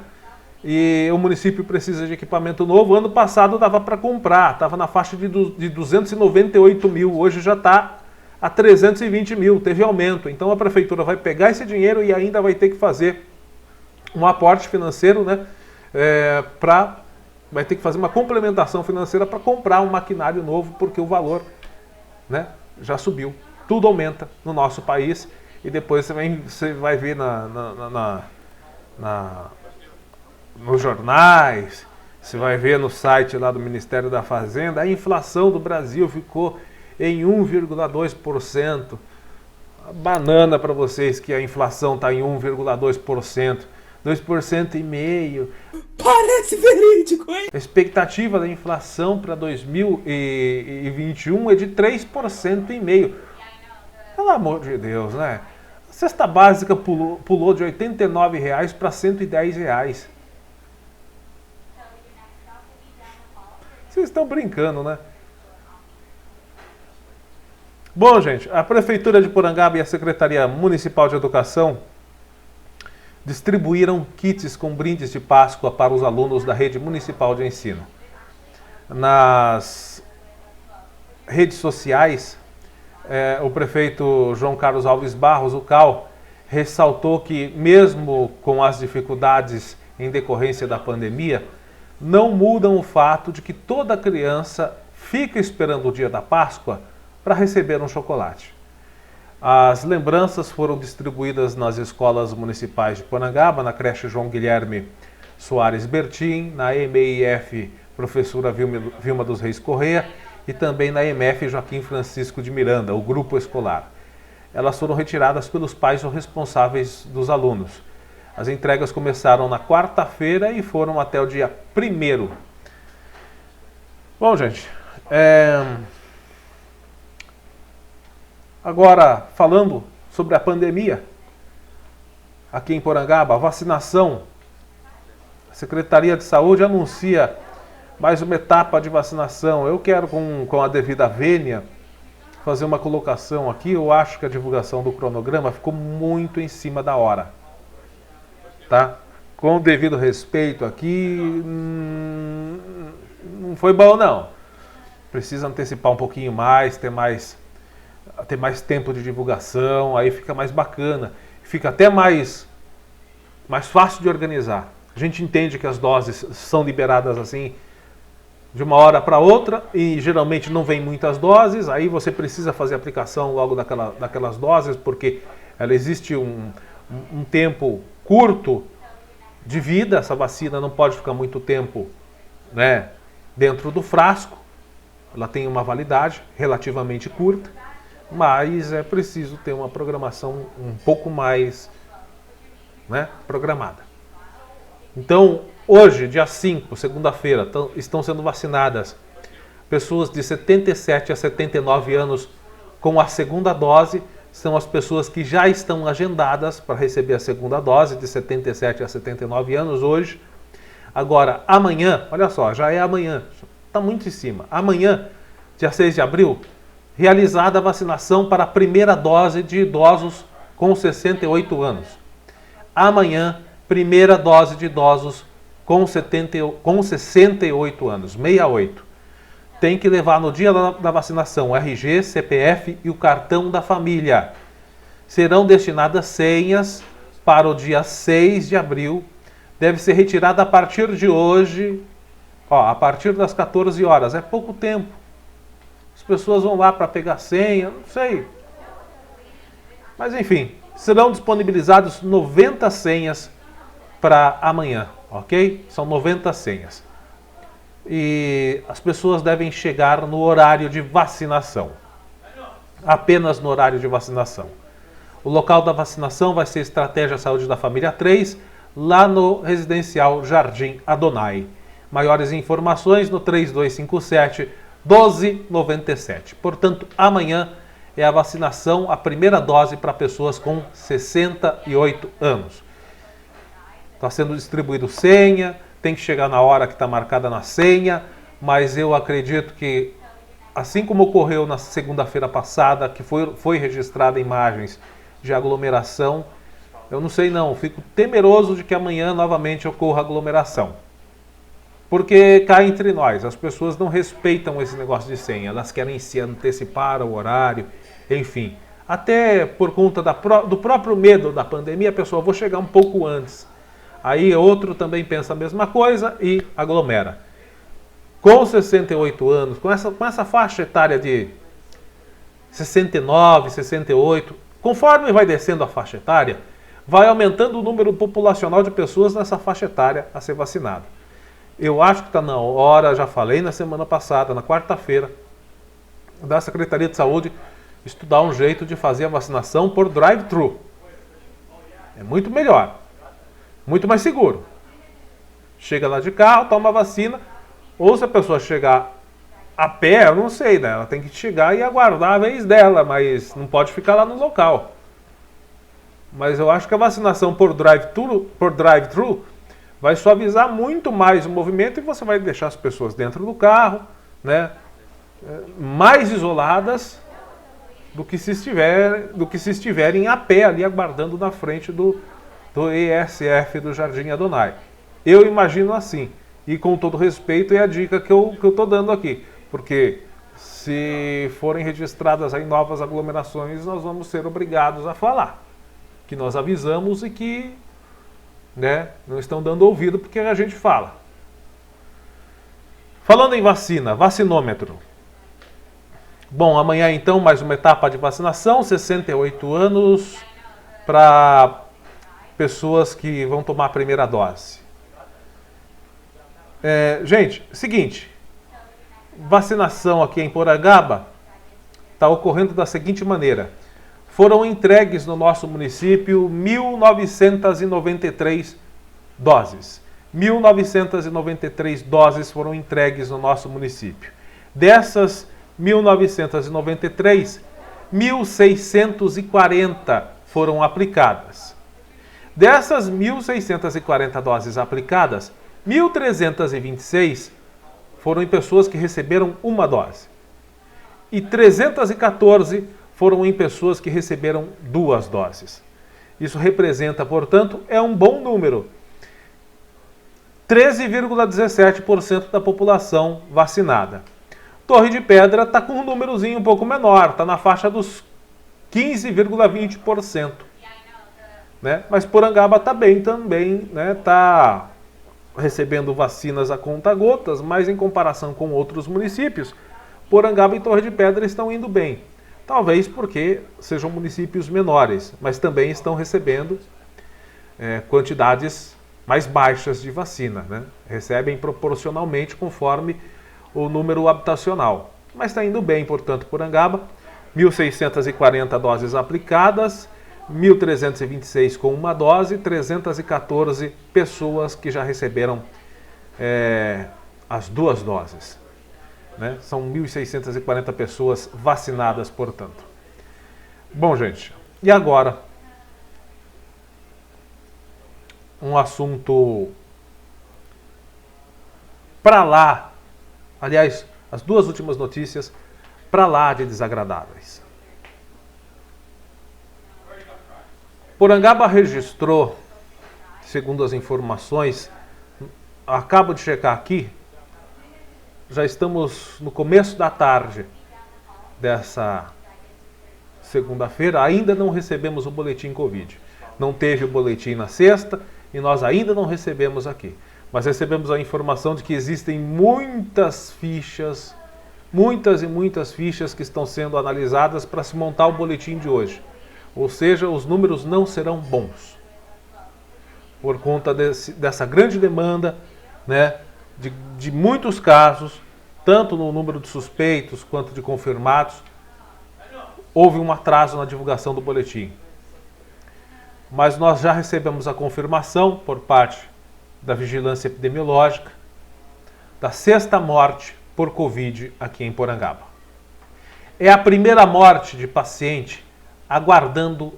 E o município precisa de equipamento novo. Ano passado dava para comprar, estava na faixa de 298 mil, hoje já está a 320 mil, teve aumento. Então a prefeitura vai pegar esse dinheiro e ainda vai ter que fazer um aporte financeiro, né? Vai ter que fazer uma complementação financeira para comprar um maquinário novo, porque o valor, né, já subiu. Tudo aumenta no nosso país e depois você vai ver nos jornais, você vai ver no site lá do Ministério da Fazenda, a inflação do Brasil ficou em 1,2%. Banana para vocês que a inflação está em 1,2%, 2,5%. Parece verídico, hein? A expectativa da inflação para 2021 é de 3,5%. Pelo amor de Deus, né? A cesta básica pulou de R$ 89 para R$ 110. Vocês estão brincando, né? Bom, gente, a Prefeitura de Porangaba e a Secretaria Municipal de Educação distribuíram kits com brindes de Páscoa para os alunos da rede municipal de ensino. Nas redes sociais, o prefeito João Carlos Alves Barros, o CAL, ressaltou que, mesmo com as dificuldades em decorrência da pandemia, não mudam o fato de que toda criança fica esperando o dia da Páscoa para receber um chocolate. As lembranças foram distribuídas nas escolas municipais de Porangaba, na creche João Guilherme Soares Bertin, na EMEIF Professora Vilma dos Reis Correia e também na EMF Joaquim Francisco de Miranda, o grupo escolar. Elas foram retiradas pelos pais ou responsáveis dos alunos. As entregas começaram na quarta-feira e foram até o dia 1º. Bom, gente, agora falando sobre a pandemia, aqui em Porangaba, a vacinação, a Secretaria de Saúde anuncia mais uma etapa de vacinação. Eu quero, com a devida vênia, fazer uma colocação aqui. Eu acho que a divulgação do cronograma ficou muito em cima da hora. Tá? Com o devido respeito aqui, não foi bom não. Precisa antecipar um pouquinho mais, ter mais tempo de divulgação, aí fica mais bacana. Fica até mais fácil de organizar. A gente entende que as doses são liberadas assim, de uma hora para outra, e geralmente não vem muitas doses, aí você precisa fazer a aplicação logo daquelas doses, porque ela existe um tempo curto de vida, essa vacina não pode ficar muito tempo né, dentro do frasco. Ela tem uma validade relativamente curta, mas é preciso ter uma programação um pouco mais, né, programada. Então, hoje, dia 5, segunda-feira, estão sendo vacinadas pessoas de 77 a 79 anos com a segunda dose. São as pessoas que já estão agendadas para receber a segunda dose, de 77 a 79 anos hoje. Agora, amanhã, olha só, já é amanhã, está muito em cima. Amanhã, dia 6 de abril, realizada a vacinação para a primeira dose de idosos com 68 anos. Amanhã, primeira dose de idosos com 68 anos, 68. Tem que levar no dia da vacinação RG, CPF e o cartão da família. Serão destinadas senhas para o dia 6 de abril. Deve ser retirada a partir de hoje, a partir das 14 horas. É pouco tempo. As pessoas vão lá para pegar senha, não sei. Mas enfim, serão disponibilizados 90 senhas para amanhã, ok? São 90 senhas. E as pessoas devem chegar no horário de vacinação. Apenas no horário de vacinação. O local da vacinação vai ser Estratégia Saúde da Família 3, lá no Residencial Jardim Adonai. Maiores informações no 3257-1297. Portanto, amanhã é a vacinação, a primeira dose para pessoas com 68 anos. Está sendo distribuído senha, tem que chegar na hora que está marcada na senha, mas eu acredito que, assim como ocorreu na segunda-feira passada, que foi registrada imagens de aglomeração, eu não sei não, fico temeroso de que amanhã novamente ocorra aglomeração. Porque cá entre nós, as pessoas não respeitam esse negócio de senha, elas querem se antecipar ao horário, enfim. Até por conta do próprio medo da pandemia, a pessoa, vou chegar um pouco antes. Aí outro também pensa a mesma coisa e aglomera. Com 68 anos, com essa faixa etária de 69, 68, conforme vai descendo a faixa etária, vai aumentando o número populacional de pessoas nessa faixa etária a ser vacinado. Eu acho que está na hora, já falei na semana passada, na quarta-feira, da Secretaria de Saúde estudar um jeito de fazer a vacinação por drive-thru. É muito melhor. Muito mais seguro. Chega lá de carro, toma a vacina, ou se a pessoa chegar a pé, eu não sei, né? Ela tem que chegar e aguardar a vez dela, mas não pode ficar lá no local. Mas eu acho que a vacinação por drive-thru vai suavizar muito mais o movimento e você vai deixar as pessoas dentro do carro, né? Mais isoladas do que se estiverem a pé ali aguardando na frente do ESF do Jardim Adonai. Eu imagino assim, e com todo respeito é a dica que eu estou dando aqui, porque se forem registradas aí novas aglomerações, nós vamos ser obrigados a falar, que nós avisamos e que, né, não estão dando ouvido porque a gente fala. Falando em vacina, vacinômetro. Bom, amanhã então mais uma etapa de vacinação, 68 anos para pessoas que vão tomar a primeira dose. Gente, seguinte, vacinação aqui em Porangaba está ocorrendo da seguinte maneira. Foram entregues no nosso município 1.993 doses. 1.993 doses foram entregues no nosso município. Dessas 1.993, 1.640 foram aplicadas. Dessas 1.640 doses aplicadas, 1.326 foram em pessoas que receberam uma dose. E 314 foram em pessoas que receberam 2 doses. Isso representa, portanto, um bom número. 13,17% da população vacinada. Torre de Pedra está com um númerozinho um pouco menor, está na faixa dos 15,20%. Né? Mas Porangaba está bem também, está recebendo vacinas a conta-gotas, mas em comparação com outros municípios, Porangaba e Torre de Pedra estão indo bem. Talvez porque sejam municípios menores, mas também estão recebendo quantidades mais baixas de vacina, né? Recebem proporcionalmente conforme o número habitacional. Mas está indo bem, portanto, Porangaba, 1.640 doses aplicadas, 1.326 com uma dose, 314 pessoas que já receberam as 2 doses. Né? São 1.640 pessoas vacinadas, portanto. Bom, gente, e agora um assunto para lá, aliás, as 2 últimas notícias para lá de desagradáveis. Porangaba registrou, segundo as informações, acabo de checar aqui, já estamos no começo da tarde dessa segunda-feira, ainda não recebemos o boletim Covid. Não teve o boletim na sexta e nós ainda não recebemos aqui. Mas recebemos a informação de que existem muitas fichas, muitas e muitas fichas que estão sendo analisadas para se montar o boletim de hoje. Ou seja, os números não serão bons. Por conta dessa grande demanda, né, de muitos casos, tanto no número de suspeitos quanto de confirmados, houve um atraso na divulgação do boletim. Mas nós já recebemos a confirmação por parte da Vigilância Epidemiológica da 6ª morte por Covid aqui em Porangaba. É a primeira morte de paciente aguardando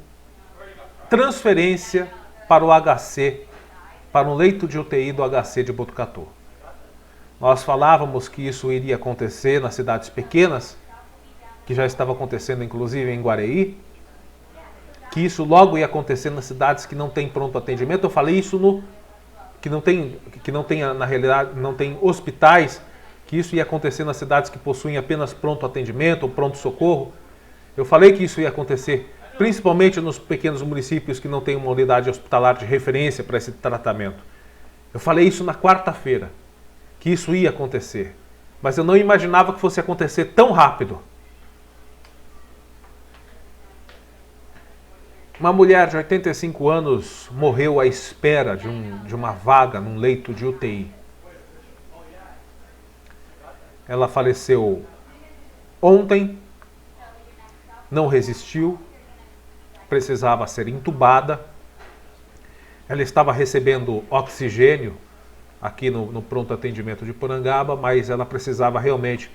transferência para o HC, para um leito de UTI do HC de Botucatu. Nós falávamos que isso iria acontecer nas cidades pequenas, que já estava acontecendo inclusive em Guareí, que isso logo ia acontecer nas cidades que não têm pronto atendimento. Eu falei isso que não tem na realidade, não tem hospitais, que isso ia acontecer nas cidades que possuem apenas pronto atendimento ou pronto socorro. Eu falei que isso ia acontecer principalmente nos pequenos municípios que não têm uma unidade hospitalar de referência para esse tratamento. Eu falei isso na quarta-feira, que isso ia acontecer, mas eu não imaginava que fosse acontecer tão rápido. Uma mulher de 85 anos morreu à espera de uma vaga num leito de UTI. Ela faleceu ontem, não resistiu, precisava ser entubada. Ela estava recebendo oxigênio aqui no pronto atendimento de Porangaba, mas ela precisava realmente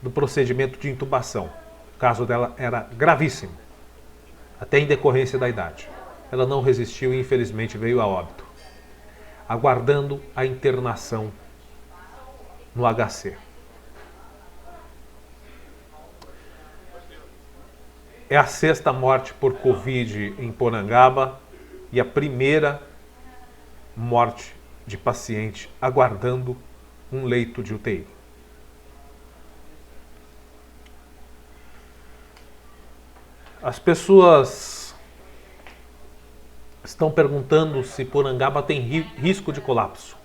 do procedimento de intubação. O caso dela era gravíssimo, até em decorrência da idade. Ela não resistiu e infelizmente veio a óbito, aguardando a internação no HC. É a 6ª morte por Covid em Porangaba e a primeira morte de paciente aguardando um leito de UTI. As pessoas estão perguntando se Porangaba tem risco de colapso.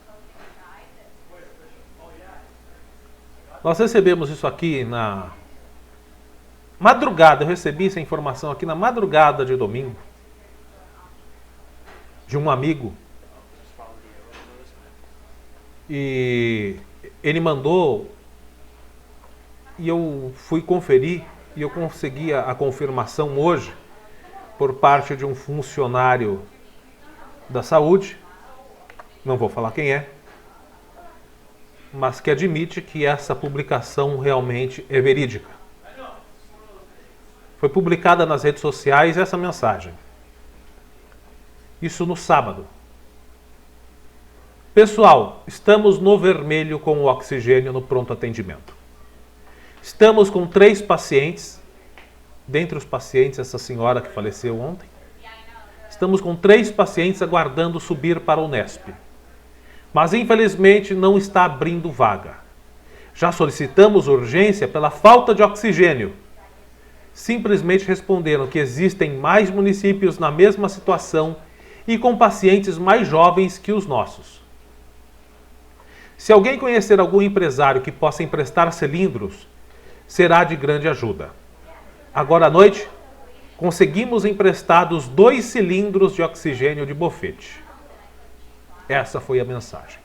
Nós recebemos isso aqui na madrugada, eu recebi essa informação aqui na madrugada de domingo, de um amigo. E ele mandou, e eu fui conferir, e eu consegui a confirmação hoje, por parte de um funcionário da saúde, não vou falar quem é, mas que admite que essa publicação realmente é verídica. Foi publicada nas redes sociais essa mensagem. Isso no sábado. Pessoal, estamos no vermelho com o oxigênio no pronto atendimento. Estamos com 3 pacientes, dentre os pacientes essa senhora que faleceu ontem. Estamos com 3 pacientes aguardando subir para o Nesp. Mas infelizmente não está abrindo vaga. Já solicitamos urgência pela falta de oxigênio. Simplesmente responderam que existem mais municípios na mesma situação e com pacientes mais jovens que os nossos. Se alguém conhecer algum empresário que possa emprestar cilindros, será de grande ajuda. Agora à noite, conseguimos emprestados 2 cilindros de oxigênio de bofete. Essa foi a mensagem.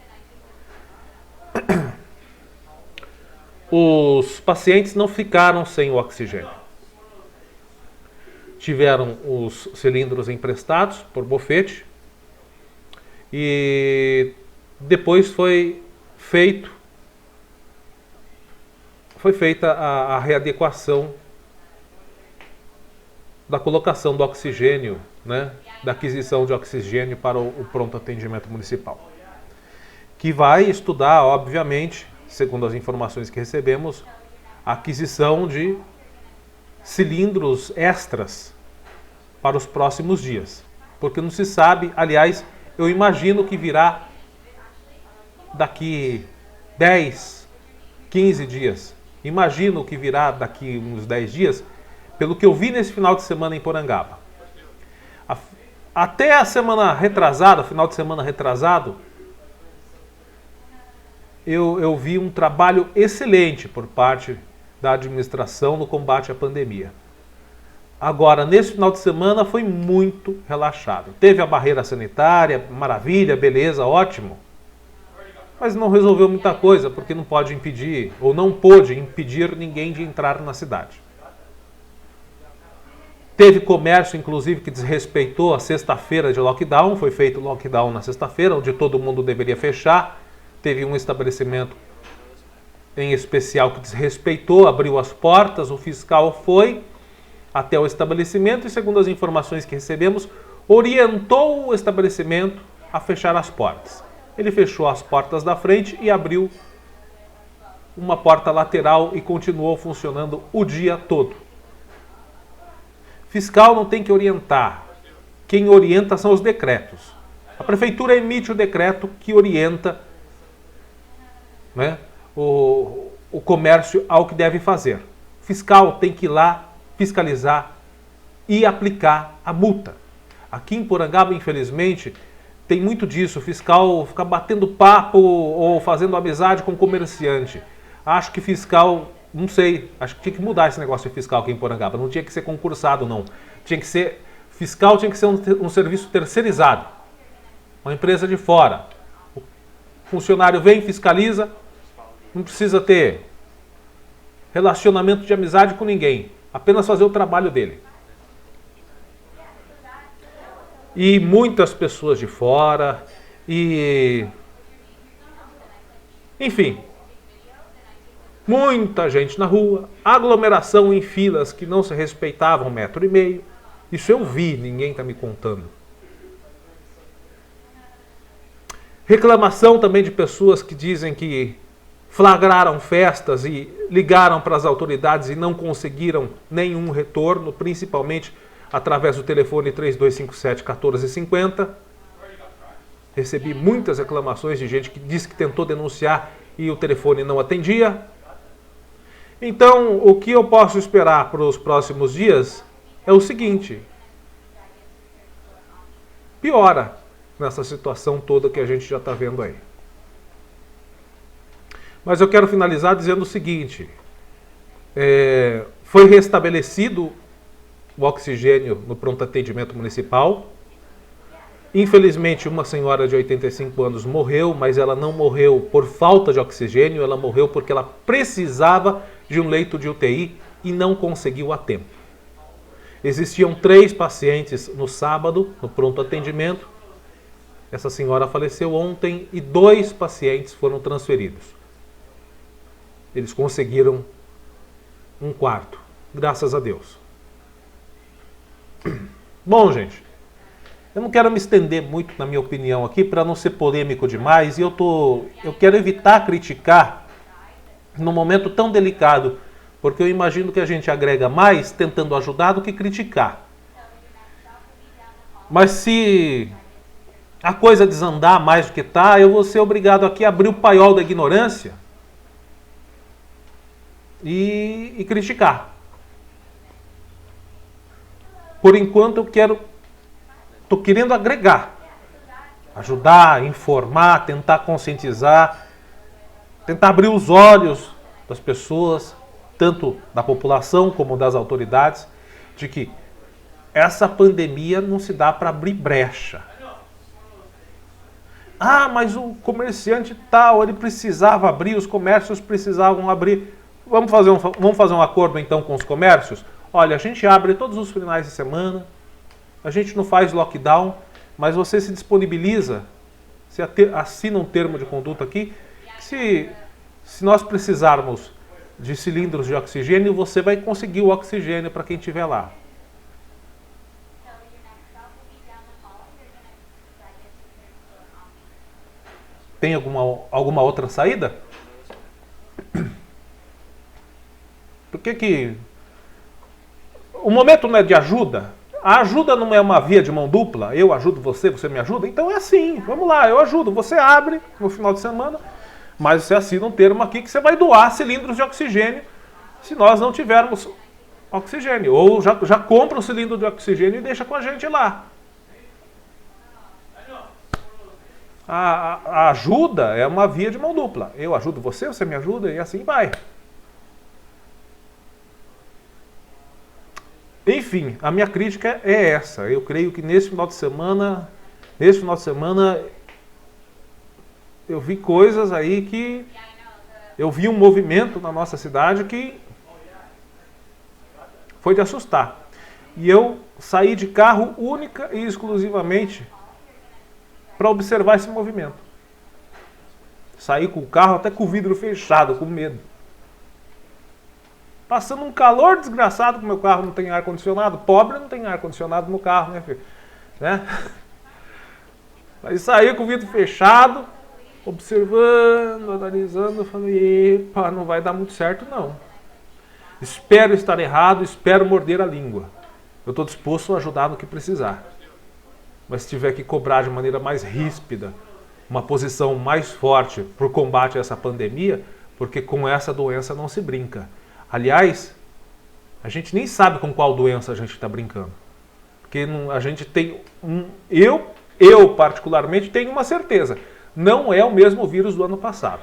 Os pacientes não ficaram sem o oxigênio. Tiveram os cilindros emprestados por bofete e depois foi feita a readequação da colocação do oxigênio, né, da aquisição de oxigênio para o pronto atendimento municipal, que vai estudar, obviamente, segundo as informações que recebemos, a aquisição de cilindros extras para os próximos dias, porque não se sabe, aliás, eu imagino que virá daqui 10, 15 dias, imagino que virá daqui uns 10 dias, pelo que eu vi nesse final de semana em Porangaba. Até a semana retrasada, final de semana retrasado, eu vi um trabalho excelente por parte da administração no combate à pandemia. Agora, nesse final de semana foi muito relaxado. Teve a barreira sanitária, maravilha, beleza, ótimo. Mas não resolveu muita coisa, porque não pode impedir, ou não pôde impedir ninguém de entrar na cidade. Teve comércio, inclusive, que desrespeitou a sexta-feira de lockdown. Foi feito lockdown na sexta-feira, onde todo mundo deveria fechar. Teve um estabelecimento em especial que desrespeitou, abriu as portas. O fiscal foi até o estabelecimento e, segundo as informações que recebemos, orientou o estabelecimento a fechar as portas. Ele fechou as portas da frente e abriu uma porta lateral e continuou funcionando o dia todo. Fiscal não tem que orientar. Quem orienta são os decretos. A prefeitura emite o decreto que orienta, né, o comércio ao que deve fazer. O fiscal tem que ir lá fiscalizar e aplicar a multa. Aqui em Porangaba, infelizmente, tem muito disso. O fiscal fica batendo papo ou fazendo amizade com o comerciante. Acho que fiscal... Não sei, acho que tinha que mudar esse negócio de fiscal aqui em Porangaba. Não tinha que ser concursado, não. Tinha que ser... Fiscal tinha que ser um serviço terceirizado. Uma empresa de fora. O funcionário vem, fiscaliza. Não precisa ter relacionamento de amizade com ninguém. Apenas fazer o trabalho dele. E muitas pessoas de fora. E... Enfim... Muita gente na rua, aglomeração em filas que não se respeitavam 1,5 metro. Isso eu vi, ninguém está me contando. Reclamação também de pessoas que dizem que flagraram festas e ligaram para as autoridades e não conseguiram nenhum retorno, principalmente através do telefone 3257-1450. Recebi muitas reclamações de gente que disse que tentou denunciar e o telefone não atendia. Então, o que eu posso esperar para os próximos dias é o seguinte: piora nessa situação toda que a gente já está vendo aí. Mas eu quero finalizar dizendo o seguinte: foi restabelecido o oxigênio no pronto atendimento municipal. Infelizmente, uma senhora de 85 anos morreu, mas ela não morreu por falta de oxigênio, ela morreu porque ela precisava de um leito de UTI e não conseguiu a tempo. Existiam 3 pacientes no sábado, no pronto atendimento. Essa senhora faleceu ontem e 2 pacientes foram transferidos. Eles conseguiram um quarto, graças a Deus. Bom, gente, eu não quero me estender muito na minha opinião aqui para não ser polêmico demais, e eu quero evitar criticar num momento tão delicado, porque eu imagino que a gente agrega mais tentando ajudar do que criticar. Mas se a coisa desandar mais do que está, eu vou ser obrigado aqui a abrir o paiol da ignorância e criticar. Por enquanto estou querendo agregar, ajudar, informar, tentar conscientizar, tentar abrir os olhos das pessoas, tanto da população como das autoridades, de que essa pandemia não se dá para abrir brecha. Ah, mas o comerciante tal, ele precisava abrir, os comércios precisavam abrir. Vamos fazer um acordo então com os comércios? Olha, a gente abre todos os finais de semana, a gente não faz lockdown, mas você se disponibiliza, você assina um termo de conduta aqui, se nós precisarmos de cilindros de oxigênio, você vai conseguir o oxigênio para quem estiver lá. Tem alguma outra saída? Por que o momento não é de ajuda? A ajuda não é uma via de mão dupla? Eu ajudo você, você me ajuda? Então é assim, vamos lá, eu ajudo. Você abre no final de semana, mas você assina um termo aqui que você vai doar cilindros de oxigênio se nós não tivermos oxigênio. Ou já compra o cilindro de oxigênio e deixa com a gente lá. A ajuda é uma via de mão dupla. Eu ajudo você, você me ajuda e assim vai. Enfim, a minha crítica é essa. Eu creio que nesse final de semana eu vi coisas aí que eu vi um movimento na nossa cidade que foi de assustar. E eu saí de carro única e exclusivamente para observar esse movimento. Saí com o carro até com o vidro fechado, com medo. Passando um calor desgraçado, que meu carro não tem ar-condicionado. Pobre não tem ar-condicionado no carro, né, filho? Né? Aí saí com o vidro fechado, observando, analisando, falei, epa, não vai dar muito certo não. Espero estar errado, espero morder a língua. Eu estou disposto a ajudar no que precisar. Mas se tiver que cobrar de maneira mais ríspida, uma posição mais forte para o combate a essa pandemia, porque com essa doença não se brinca. Aliás, a gente nem sabe com qual doença a gente está brincando. Porque a gente tem eu particularmente tenho uma certeza, não é o mesmo vírus do ano passado.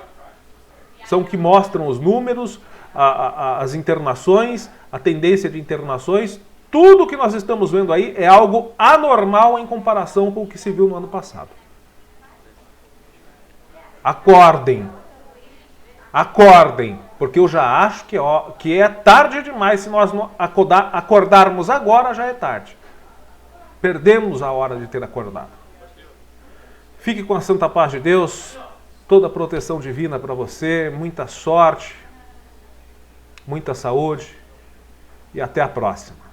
São que mostram os números, as internações, a tendência de internações. Tudo que nós estamos vendo aí é algo anormal em comparação com o que se viu no ano passado. Acordem. Acordem, porque eu já acho que é tarde demais. Se nós não acordarmos agora, já é tarde. Perdemos a hora de ter acordado. Fique com a santa paz de Deus, toda a proteção divina para você, muita sorte, muita saúde e até a próxima.